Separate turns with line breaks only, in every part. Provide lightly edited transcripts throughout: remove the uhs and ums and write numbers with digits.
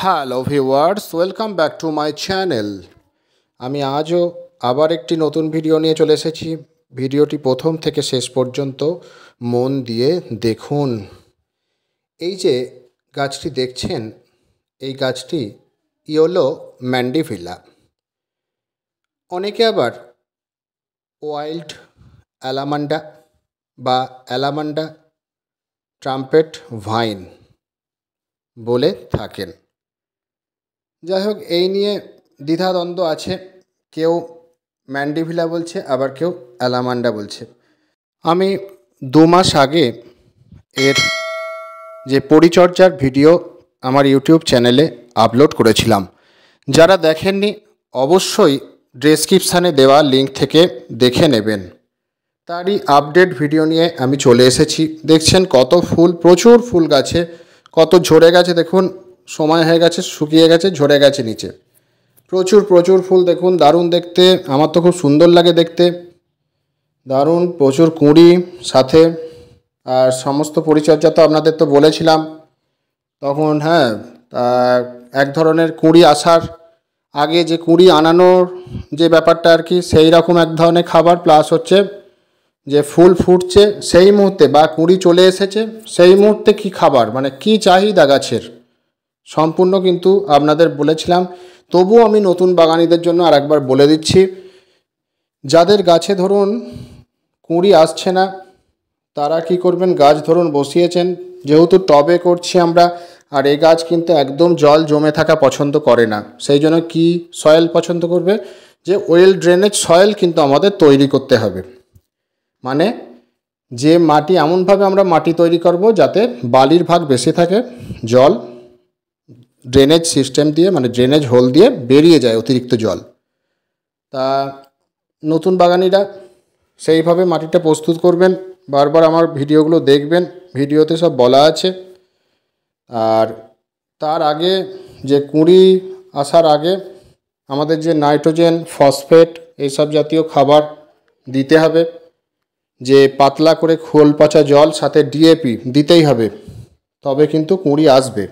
Hello viewers, welcome back to my channel. আমি আজও আবার একটি নতুন ভিডিও নিয়ে চলে এসেছি। ভিডিওটি প্রথম থেকে শেষ পর্যন্ত মন দিয়ে দেখুন। এই যে গাছটি দেখছেন, এই গাছটি ইয়েলো ম্যান্ডিভিলা, অনেকে আবার ওয়াইল্ড অ্যালামান্ডা বা অ্যালামান্ডা ট্রাম্পেট ভাইন বলে থাকেন। যাই হোক, এই নিয়ে দ্বিধাদ্বন্দ্ব আছে। কেউ ম্যান্ডিভিলা বলছে, আবার কেউ অ্যালামান্ডা বলছে। আমি 2 মাস আগে এর যে পরিচর্যার ভিডিও আমার ইউটিউব চ্যানেলে আপলোড করেছিলাম। যারা দেখেননি অবশ্যই ডেসক্রিপশানে দেওয়া লিঙ্ক থেকে দেখে নেবেন। তারই আপডেট ভিডিও নিয়ে আমি চলে এসেছি। দেখছেন কত ফুল, প্রচুর ফুল গাছে, কত ঝরে গেছে। দেখুন, সময় হয়ে গেছে, শুকিয়ে গেছে, ঝরে গেছে নিচে। প্রচুর প্রচুর ফুল দেখুন, দারুণ দেখতে। আমার তো খুব সুন্দর লাগে দেখতে, দারুণ। প্রচুর কুঁড়ি সাথে, আর সমস্ত পরিচর্যা তো আপনাদের তো বলেছিলাম তখন। হ্যাঁ, এক ধরনের কুঁড়ি আসার আগে যে কুঁড়ি আনানোর যে ব্যাপারটা আর কি, সেই রকম এক ধরনের খাবার, প্লাস হচ্ছে যে ফুল ফুটছে সেই মুহূর্তে বা কুঁড়ি চলে এসেছে সেই মুহূর্তে কি খাবার, মানে কি চাহিদা গাছের, সম্পূর্ণ কিন্তু আপনাদের বলেছিলাম। তবুও আমি নতুন বাগানীদের জন্য আর একবার বলে দিচ্ছি। যাদের গাছে ধরুন কুঁড়ি আসছে না, তারা কি করবেন, গাছ ধরুন বসিয়েছেন, যেহেতু টবে করছি আমরা, আর এই গাছ কিন্তু একদম জল জমে থাকা পছন্দ করে না। সেই জন্য কি সয়েল পছন্দ করবে, যে ওয়েল ড্রেনেজ সয়েল কিন্তু আমাদের তৈরি করতে হবে। মানে যে মাটি, এমনভাবে আমরা মাটি তৈরি করব যাতে বালির ভাগ বেশি থাকে, জল ড্রেনেজ সিস্টেম দিয়ে, মানে ড্রেনেজ হোল দিয়ে বেরিয়ে যায় অতিরিক্ত জল। তা নতুন বাগানিরা সেইভাবে মাটিটা প্রস্তুত করবেন। বারবার আমার ভিডিওগুলো দেখবেন, ভিডিওতে সব বলা আছে। আর তার আগে যে কুঁড়ি আসার আগে আমাদের যে নাইট্রোজেন, ফসফেট এইসব জাতীয় খাবার দিতে হবে। যে পাতলা করে খোল পচা জল সাথে ডিএপি দিতেই হবে, তবে কিন্তু কুঁড়ি আসবে।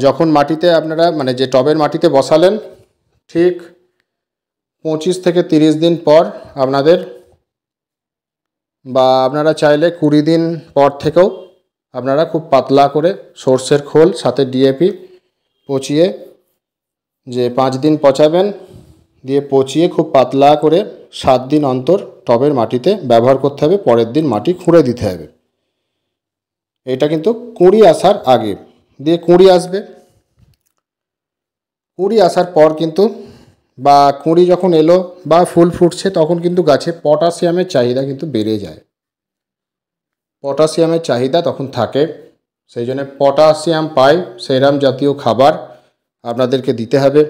যখন মাটিতে আপনারা, মানে যে টবের মাটিতে বসালেন, ঠিক 25 থেকে 30 দিন পর আপনাদের, বা আপনারা চাইলে 20 দিন পর থেকেও আপনারা খুব পাতলা করে সর্ষের খোল সাথে ডিএপি পচিয়ে, যে 5 দিন পচাবেন, দিয়ে পচিয়ে খুব পাতলা করে 7 দিন অন্তর টবের মাটিতে ব্যবহার করতে হবে। পরের দিন মাটি খুঁড়ে দিতে হবে। এটা কিন্তু কুঁড়ি আসার আগে। দিয়ে কুঁড়ি আসবে, কুঁড়ি আসার পর কিন্তু, বা কুঁড়ি যখন এলো বা ফুল ফুটছে, তখন কিন্তু গাছে পটাশিয়ামের চাহিদা কিন্তু বেড়ে যায়। পটাশিয়ামের চাহিদা তখন থাকে, সেই জন্য পটাশিয়াম পায় সেরাম জাতীয় খাবার আপনাদেরকে দিতে হবে।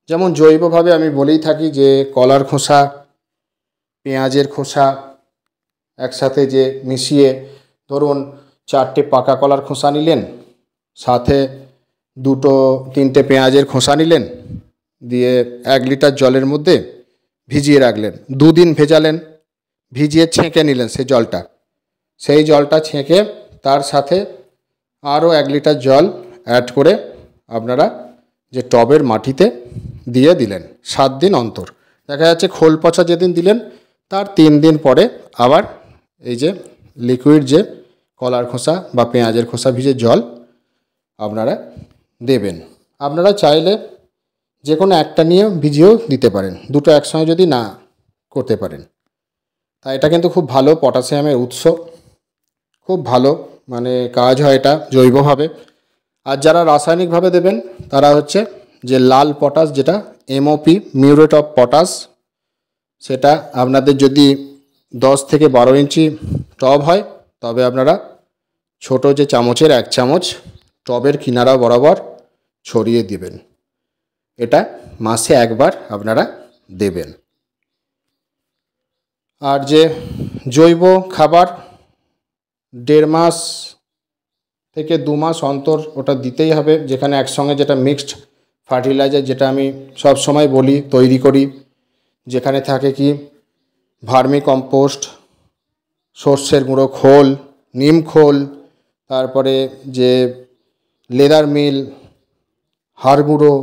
যেমন জৈবভাবে আমি বলেই থাকি যে কলার খোসা, পেঁয়াজের খোসা একসাথে যে মিশিয়ে, ধরুন 4টে পাকা কলার খোসা নিলেন, সাথে 2-3টে পেঁয়াজের খোসা নিলেন, দিয়ে 1 লিটার জলের মধ্যে ভিজিয়ে রাখলেন। 2 দিন ভেজালেন, ভিজিয়ে ছেঁকে নিলেন সেই জলটা। সেই জলটা ছেঁকে তার সাথে আরও 1 লিটার জল অ্যাড করে আপনারা যে টবের মাটিতে দিয়ে দিলেন 7 দিন অন্তর। দেখা যাচ্ছে খোল পচা যেদিন দিলেন, তার 3 দিন পরে আবার এই যে লিকুইড যে কলার খোসা বা পেঁয়াজের খোসা ভিজে জল আপনারা দেবেন। আপনারা চাইলে যে কোনো একটা নিয়ে ভিজিয়েও দিতে পারেন, দুটো একসঙ্গে যদি না করতে পারেন। তা এটা কিন্তু খুব ভালো পটাশিয়ামের উৎস, খুব ভালো মানে কাজ হয় এটা জৈবভাবে। আর যারা রাসায়নিকভাবে দেবেন, তারা হচ্ছে যে লাল পটাশ, যেটা এমওপি, মিউরেট অফ পটাশ, সেটা আপনাদের যদি 10 থেকে 12 ইঞ্চি টব হয়, তবে আপনারা ছোট যে চামচের 1 চামচ টবের কিনারা বরাবর ছড়িয়ে দিবেন। এটা মাসে একবার আপনারা দেবেন। আর যে জৈব খাবার 1.5 মাস থেকে 2 মাস অন্তর ওটা দিতেই হবে, যেখানে একসঙ্গে যেটা মিক্সড ফার্টিলাইজার, যেটা আমি সব সময় বলি তৈরি করি, যেখানে থাকে কি ভার্মি কম্পোস্ট, সর্ষের গুঁড়ো খোল, নিম খোল, তারপরে যে লেদার মিল, হাড় গুঁড়ো,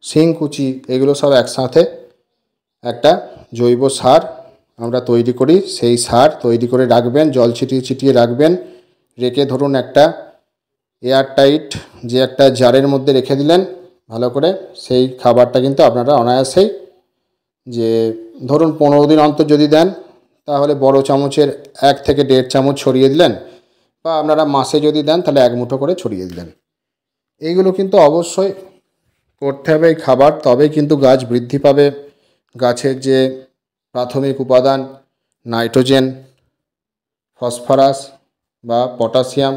শিংকুচি, এগুলো সব একসাথে একটা জৈব সার আমরা তৈরি করি। সেই সার তৈরি করে রাখবেন, জল ছিটিয়ে ছিটিয়ে রাখবেন। রেখে ধরুন একটা এয়ার টাইট যে একটা জারের মধ্যে রেখে দিলেন ভালো করে। সেই খাবারটা কিন্তু আপনারা অনায়াসেই যে ধরুন 15 দিন অন্তর যদি দেন, তাহলে বড় চামচের 1 থেকে 1.5 চামচ ছড়িয়ে দিলেন, বা আপনারা মাসে যদি দেন তাহলে 1 মুঠো করে ছড়িয়ে দিলেন। এইগুলো কিন্তু অবশ্যই করতে হবে এই খাবার, তবেই কিন্তু গাছ বৃদ্ধি পাবে। গাছের যে প্রাথমিক উপাদান নাইট্রোজেন, ফসফরাস বা পটাশিয়াম,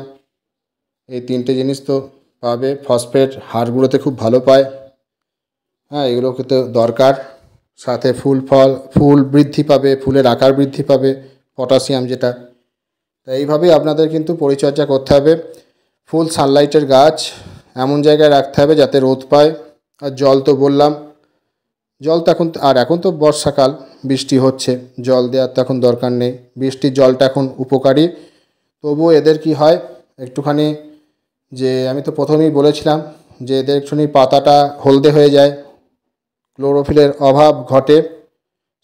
এই 3টে জিনিস তো পাবে। ফসফেট হাড় গুঁড়োতে খুব ভালো পায়, হ্যাঁ, এগুলো কিন্তু দরকার। সাথে ফুল বৃদ্ধি পাবে, ফুলের আকার বৃদ্ধি পাবে, পটাশিয়াম যেটা। তো এইভাবেই আপনাদের কিন্তু পরিচর্যা করতে হবে। ফুল সানলাইটের গাছ এমন জায়গায় রাখতে হবে যাতে রোদ পায়। আর জল তো বললাম, জল তো এখন তো বর্ষাকাল, বৃষ্টি হচ্ছে, জল দেওয়ার তো এখন দরকার নেই। বৃষ্টির জলটা এখন উপকারী। তবুও এদের কি হয় একটুখানি, যে আমি তো প্রথমেই বলেছিলাম যে এদের একটুখানি পাতাটা হলদে হয়ে যায়, ক্লোরোফিলের অভাব ঘটে।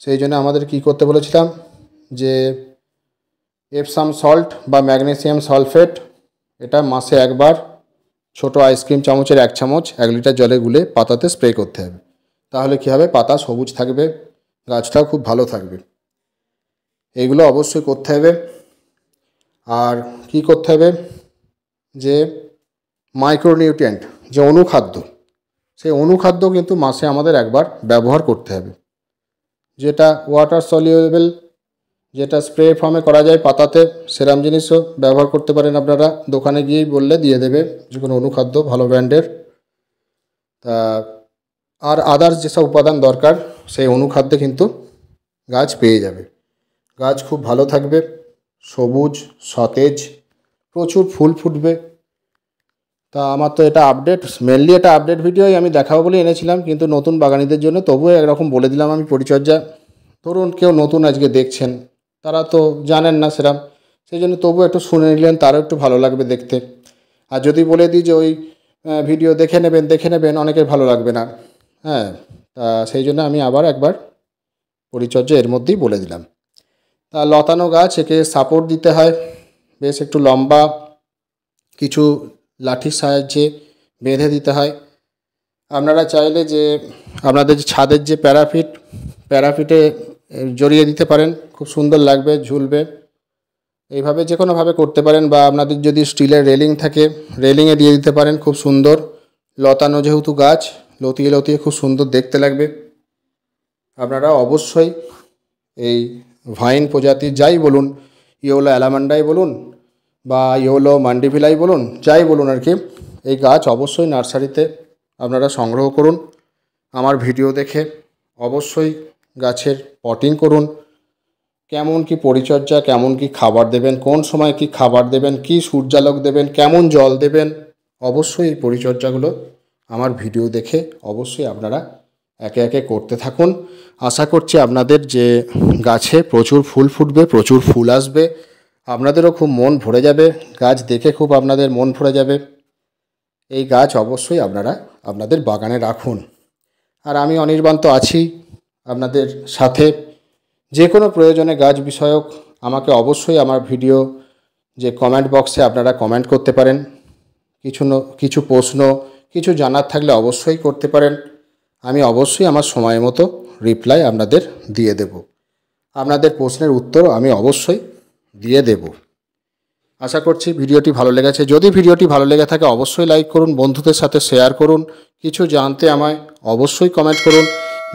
সেই জন্য আমাদের কি করতে বলেছিলাম যে এপসাম সল্ট বা ম্যাগনেসিয়াম সালফেট, এটা মাসে একবার ছোট আইসক্রিম চামচের 1 চামচ 1 লিটার জলে গুলে পাতাতে স্প্রে করতে হবে। তাহলে কী হবে, পাতা সবুজ থাকবে, গাছটাও খুব ভালো থাকবে। এইগুলো অবশ্যই করতে হবে। আর কি করতে হবে, যে মাইক্রোনিউট্রিয়েন্ট যে অনুখাদ্য, সেই অনুখাদ্য কিন্তু মাসে আমাদের একবার ব্যবহার করতে হবে। যেটা ওয়াটার সলিউবেল, যেটা স্প্রে ফর্মে করা যায় পাতাতে, সেরাম জিনিসও ব্যবহার করতে পারেন আপনারা। দোকানে গিয়েই বললে দিয়ে দেবে যে কোনো অনুখাদ্য ভালো ব্র্যান্ডের। তা আর আদার্স যেসব উপাদান দরকার সেই অনুখাদ্যে কিন্তু গাছ পেয়ে যাবে। গাছ খুব ভালো থাকবে, সবুজ সতেজ, প্রচুর ফুল ফুটবে। তা আমার তো এটা আপডেট, মেনলি এটা আপডেট ভিডিওই আমি দেখাবো বলে এনেছিলাম, কিন্তু নতুন বাগানীদের জন্য তবুও একরকম বলে দিলাম আমি পরিচর্যা। ধরুন কেউ নতুন আজকে দেখছেন, তারা তো জানেন না সেরাম, সেই জন্য তবু একটু শুনে নিলেন, তারও একটু ভালো লাগবে দেখতে। আর যদি বলে দিই যে ওই ভিডিও দেখে নেবেন, অনেকের ভালো লাগবে না, হ্যাঁ। তা সেই জন্য আমি আবার একবার পরিচর্যা এর মধ্যেই বলে দিলাম। তা লতানো গাছ, একে সাপোর্ট দিতে হয়, বেশ একটু লম্বা কিছু লাঠির সাহায্যে বেঁধে দিতে হয়। আপনারা চাইলে যে আপনাদের ছাদের যে প্যারাফিটে জড়িয়ে দিতে পারেন, খুব সুন্দর লাগবে, ঝুলবে। এইভাবে যে কোনোভাবে করতে পারেন, বা আপনাদের যদি স্টিলের রেলিং থাকে রেলিংয়ে দিয়ে দিতে পারেন, খুব সুন্দর। লতানো যেহেতু গাছ, লতিয়ে লতিয়ে খুব সুন্দর দেখতে লাগবে। আপনারা অবশ্যই এই ভাইন প্রজাতির যাই বলুন, ইয়োলো অ্যালামান্ডাই বলুন বা ইয়োলো মান্ডিভিলাই বলুন, যাই বলুন আর কি, এই গাছ অবশ্যই নার্সারিতে আপনারা সংগ্রহ করুন। আমার ভিডিও দেখে অবশ্যই গাছের পটিং করুন। কেমন কি পরিচর্যা, কেমন কি খাবার দেবেন, কোন সময় কি খাবার দেবেন, কি সূর্যালোক দেবেন, কেমন জল দেবেন, অবশ্যই এই পরিচর্যাগুলো আমার ভিডিও দেখে অবশ্যই আপনারা একে একে করতে থাকুন। আশা করছি আপনাদের যে গাছে প্রচুর ফুল ফুটবে, প্রচুর ফুল আসবে, আপনাদেরও খুব মন ভরে যাবে, গাছ দেখে খুব আপনাদের মন ভরে যাবে। এই গাছ অবশ্যই আপনারা আপনাদের বাগানে রাখুন। আর আমি অনির্বাণ তো আছি আপনাদের সাথে। যে কোনো প্রয়োজনে গাছ বিষয়ক আমাকে অবশ্যই আমার ভিডিও যে কমেন্ট বক্সে আপনারা কমেন্ট করতে পারেন। কিছু প্রশ্ন, কিছু জানার থাকলে অবশ্যই করতে পারেন। আমি অবশ্যই আমার সময় মতো রিপ্লাই আপনাদের দিয়ে দেব। আপনাদের প্রশ্নের উত্তর আমি অবশ্যই দিয়ে দেব। আশা করছি ভিডিওটি ভালো লেগেছে। যদি ভিডিওটি ভালো লেগে থাকে অবশ্যই লাইক করুন, বন্ধুদের সাথে শেয়ার করুন। কিছু জানতে আমায় অবশ্যই কমেন্ট করুন।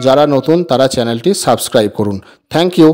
যারা নতুন তারা চ্যানেলটি সাবস্ক্রাইব করুন। Thank you.